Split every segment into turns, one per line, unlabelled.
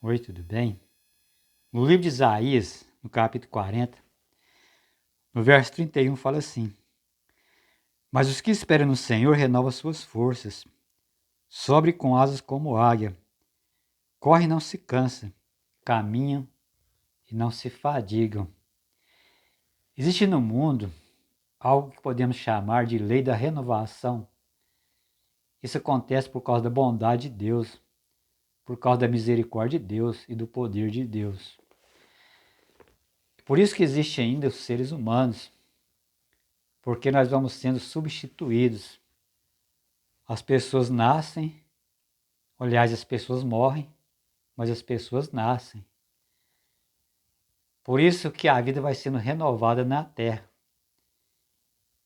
Oi, tudo bem? No livro de Isaías, no capítulo 40, no verso 31, fala assim: Mas os que esperam no Senhor renovam suas forças, sobe com asas como águia, corre e não se cansa, caminham e não se fadigam. Existe no mundo algo que podemos chamar de lei da renovação. Isso acontece por causa da bondade de Deus, por causa da misericórdia de Deus e do poder de Deus. Por isso que existem ainda os seres humanos, porque nós vamos sendo substituídos. As pessoas nascem, aliás, as pessoas morrem, mas as pessoas nascem. Por isso que a vida vai sendo renovada na terra.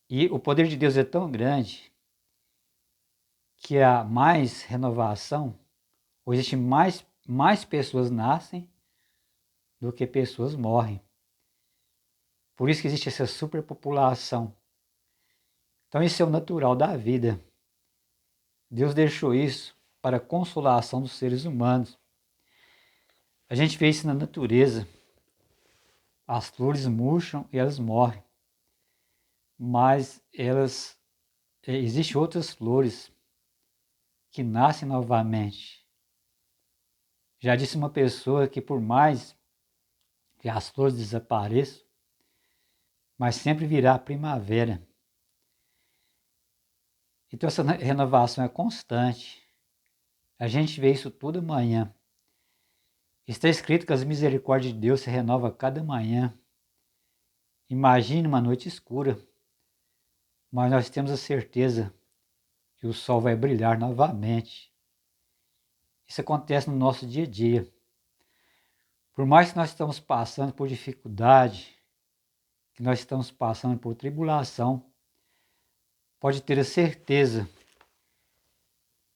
E o poder de Deus é tão grande que há mais renovação, ou existe mais pessoas nascem do que pessoas morrem. Por isso que existe essa superpopulação. Então isso é o natural da vida. Deus deixou isso para a consolação dos seres humanos. A gente vê isso na natureza. As flores murcham e elas morrem. Mas existem outras flores que nascem novamente. Já disse uma pessoa que por mais que as flores desapareçam, mas sempre virá a primavera. Então essa renovação é constante. A gente vê isso toda manhã. Está escrito que as misericórdias de Deus se renovam a cada manhã. Imagine uma noite escura, mas nós temos a certeza que o sol vai brilhar novamente. Isso acontece no nosso dia a dia. Por mais que nós estamos passando por dificuldade, que nós estamos passando por tribulação, pode ter a certeza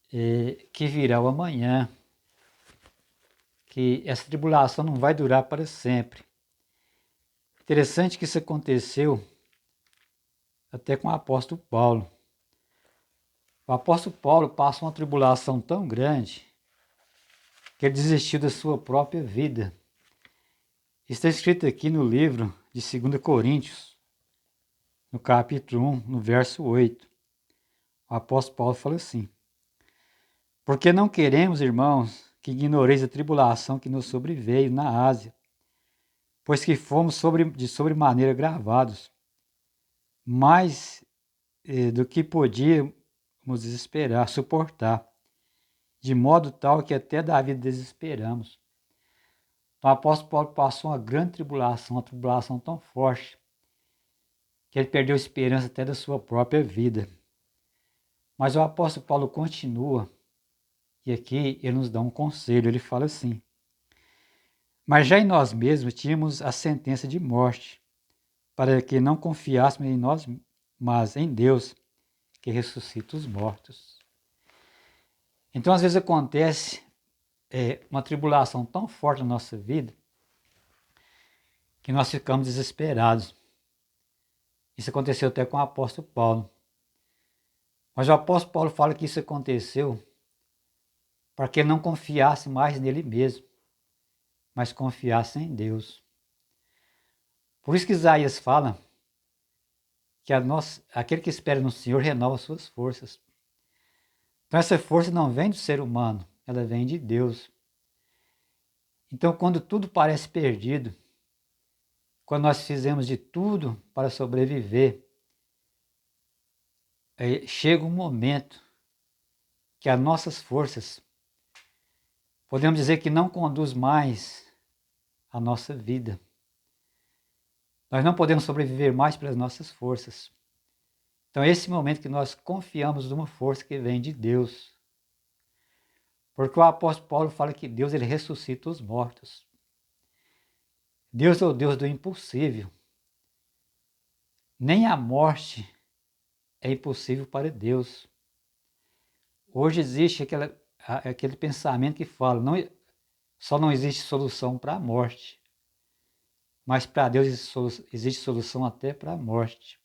que virá o amanhã, que essa tribulação não vai durar para sempre. Interessante que isso aconteceu até com o apóstolo Paulo. O apóstolo Paulo passou uma tribulação tão grande que ele desistiu da sua própria vida. Está escrito aqui no livro de 2 Coríntios, no capítulo 1, no verso 8. O apóstolo Paulo fala assim: Porque não queremos, irmãos, que ignoreis a tribulação que nos sobreveio na Ásia, pois que fomos de sobremaneira gravados, mais do que podíamos esperar, suportar, de modo tal que até da vida desesperamos. Então, o apóstolo Paulo passou uma grande tribulação, uma tribulação tão forte, que ele perdeu a esperança até da sua própria vida. Mas o apóstolo Paulo continua, e aqui ele nos dá um conselho, ele fala assim: Mas já em nós mesmos tínhamos a sentença de morte, para que não confiássemos em nós, mas em Deus, que ressuscita os mortos. Então, às vezes acontece uma tribulação tão forte na nossa vida, que nós ficamos desesperados. Isso aconteceu até com o apóstolo Paulo. Mas o apóstolo Paulo fala que isso aconteceu para que ele não confiasse mais nele mesmo, mas confiasse em Deus. Por isso que Isaías fala que aquele que espera no Senhor renova suas forças. Então essa força não vem do ser humano, ela vem de Deus. Então quando tudo parece perdido, quando nós fizemos de tudo para sobreviver, chega um momento que as nossas forças, podemos dizer que não conduz mais a nossa vida. Nós não podemos sobreviver mais pelas nossas forças. Então é esse momento que nós confiamos numa força que vem de Deus. Porque o apóstolo Paulo fala que Deus ele ressuscita os mortos. Deus é o Deus do impossível. Nem a morte é impossível para Deus. Hoje existe aquele pensamento que fala, só não existe solução para a morte. Mas para Deus existe solução até para a morte.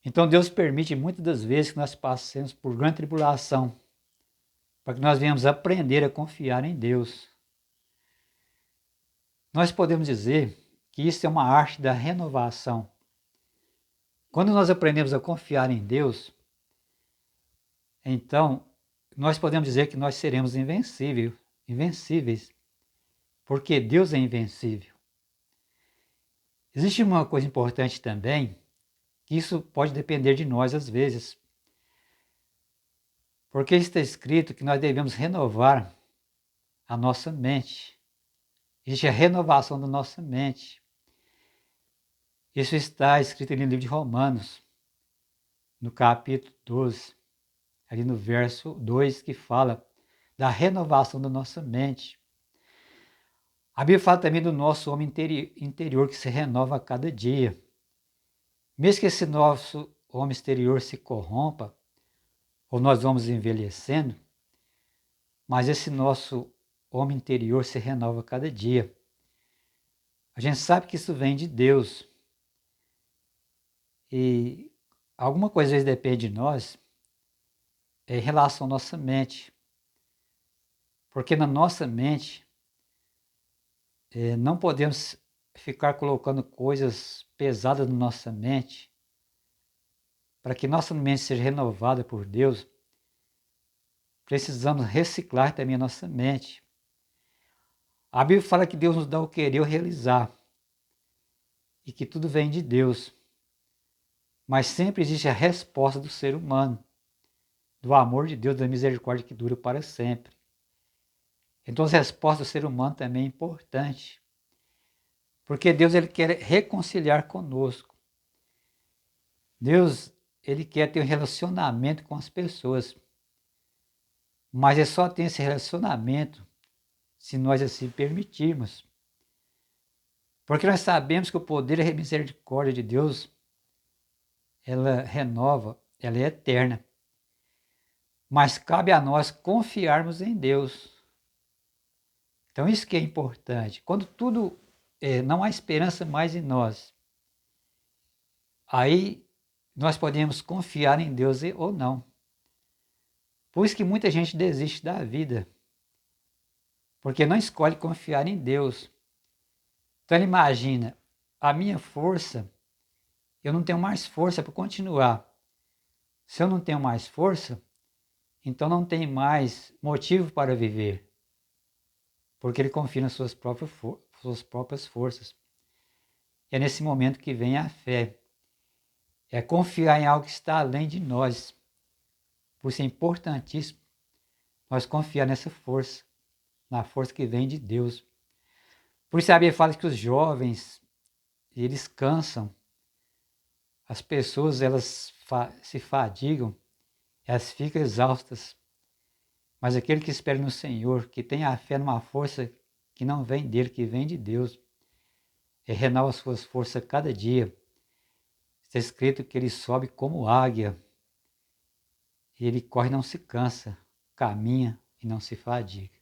Então Deus permite muitas das vezes que nós passemos por grande tribulação, para que nós venhamos aprender a confiar em Deus. Nós podemos dizer que isso é uma arte da renovação. Quando nós aprendemos a confiar em Deus, então nós podemos dizer que nós seremos invencíveis, porque Deus é invencível. Existe uma coisa importante também, que isso pode depender de nós às vezes, porque está escrito que nós devemos renovar a nossa mente. Existe a renovação da nossa mente. Isso está escrito ali no livro de Romanos, no capítulo 12, ali no verso 2, que fala da renovação da nossa mente. A Bíblia fala também do nosso homem interior que se renova a cada dia. Mesmo que esse nosso homem exterior se corrompa, ou nós vamos envelhecendo, mas esse nosso homem interior se renova a cada dia. A gente sabe que isso vem de Deus. E alguma coisa às vezes depende de nós em relação à nossa mente. Porque na nossa mente não podemos ficar colocando coisas pesadas na nossa mente. Para que nossa mente seja renovada por Deus, precisamos reciclar também a nossa mente. A Bíblia fala que Deus nos dá o querer e o realizar. E que tudo vem de Deus. Mas sempre existe a resposta do ser humano, do amor de Deus, da misericórdia que dura para sempre. Então, a resposta do ser humano também é importante, porque Deus ele quer reconciliar conosco. Deus ele quer ter um relacionamento com as pessoas, mas é só ter esse relacionamento se nós assim permitirmos. Porque nós sabemos que o poder e a misericórdia de Deus, ela renova, ela é eterna. Mas cabe a nós confiarmos em Deus. Então isso que é importante. Quando tudo não há esperança mais em nós, aí nós podemos confiar em Deus ou não. Por isso que muita gente desiste da vida, porque não escolhe confiar em Deus. Então ele imagina, a minha força, eu não tenho mais força para continuar. Se eu não tenho mais força, então não tem mais motivo para viver, porque ele confia nas suas próprias forças. É nesse momento que vem a fé. É confiar em algo que está além de nós. Por isso é importantíssimo nós confiar nessa força, na força que vem de Deus. Por isso a Bíblia fala que os jovens, eles cansam, as pessoas elas se fadigam, elas ficam exaustas. Mas aquele que espera no Senhor, que tem a fé numa força que não vem dele, que vem de Deus, renova as suas forças cada dia. Está escrito que ele sobe como águia. E ele corre e não se cansa, caminha e não se fadiga.